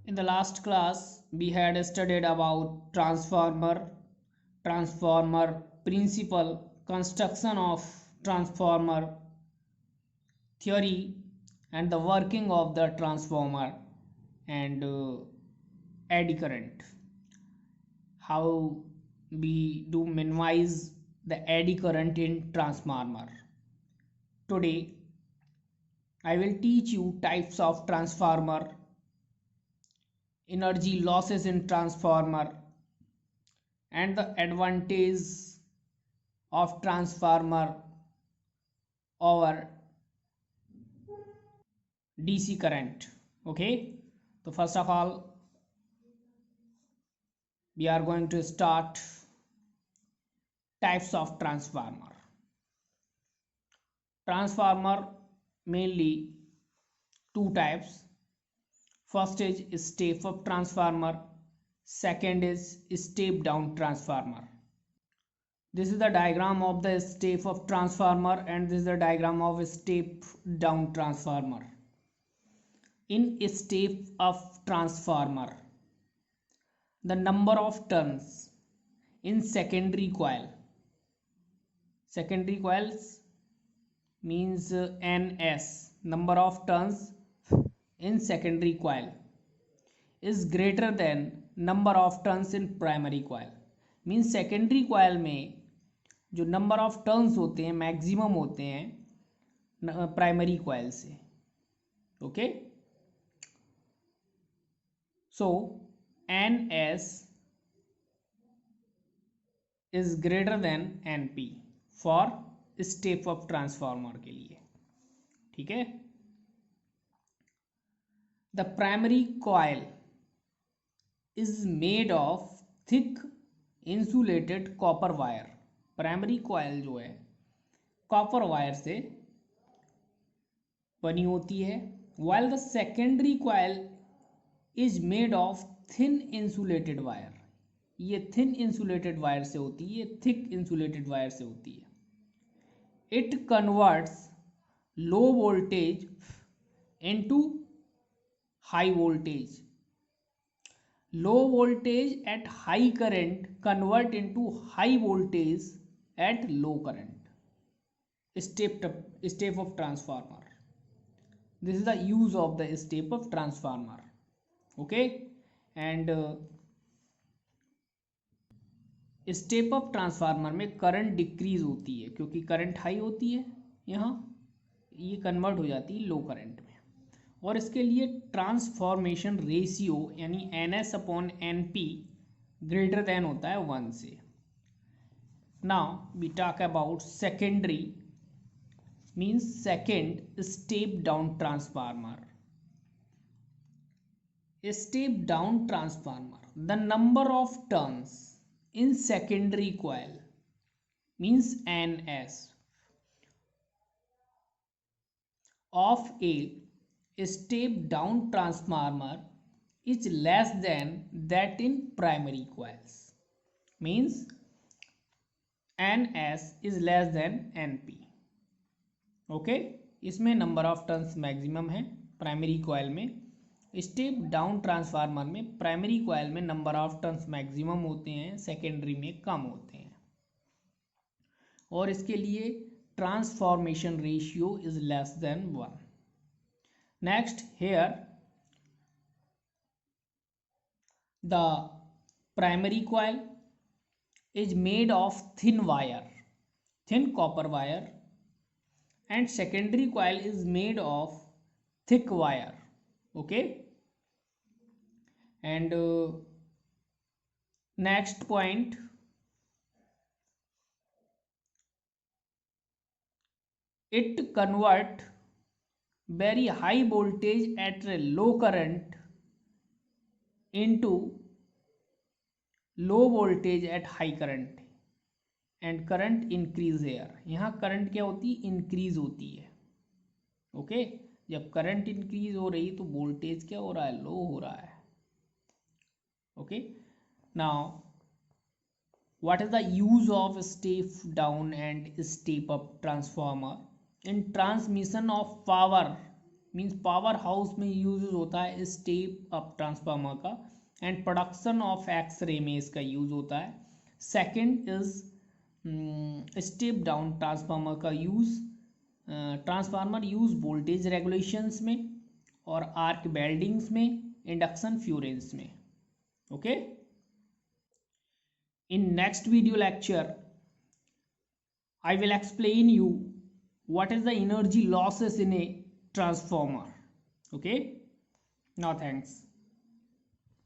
In the last class, we had studied about transformer principle, construction of transformer theory, and the working of the transformer and eddy current. How we do minimize the eddy current in transformer. Today, I will teach you types of transformer, energy losses in transformer, and the advantage of transformer over DC current. Okay, so first of all, we are going to start types of transformer. Transformer mainly two types. First is step up transformer, second is step down transformer. This is the diagram of the step up transformer and this is the diagram of step down transformer. In a step up transformer, the number of turns in secondary coils means ns, number of turns in secondary coil is greater than number of turns in primary coil. Means secondary coil में जो number of turns होते हैं maximum होते हैं primary coil से. Okay, so N S is greater than N P for step up transformer के लिए. ठीक है, the primary coil is made of thick insulated copper wire. Primary coil जो है कॉपर वायर से बनी होती है, while the secondary coil is made of thin insulated wire. ये थिन इंसुलेटेड वायर से होती है, ये थिक इंसुलेटेड वायर से होती है. It converts low voltage into high voltage. Low voltage at high current convert into high voltage at low current. Step of transformer. This is the use of the step of transformer. Okay, and step up transformer में current decrease होती है क्योंकि current high होती है, यहाँ ये convert हो जाती है लो करंट में. और इसके लिए ट्रांसफॉर्मेशन रेशियो यानी N S upon N P greater than होता है 1 से. Now we talk about secondary means second step down transformer. A step down transformer, the number of turns in secondary coil means ns of a step down transformer is less than that in primary coils. Means ns is less than np. Okay, इसमें number of turns maximum है primary coil में. Step down transformer में primary coil में number of turns maximum होते हैं, secondary में कम होते हैं, और इसके लिए transformation ratio is less than 1. Next, here the primary coil is made of thin wire, thin copper wire, and secondary coil is made of thick wire. Okay, and next point, it convert very high voltage at a low current into low voltage at high current and current increase here. यहाँ current क्या होती है, increase होती है. Okay, जब current increase हो रही तो वोल्टेज क्या हो रहा है, लो हो रहा है. Okay, now what is the use of step down and step up transformer in transmission of power means power house में यूज होता है स्टेप अप ट्रांसफार्मर का, and production of X ray में इसका यूज होता है। Second is step down transformer का use, transformer use voltage regulations में और आर्क वेल्डिंग्स में, इंडक्शन फ्यूरेंस में। Okay, in next video lecture I will explain you what is the energy losses in a transformer. Okay, now thanks.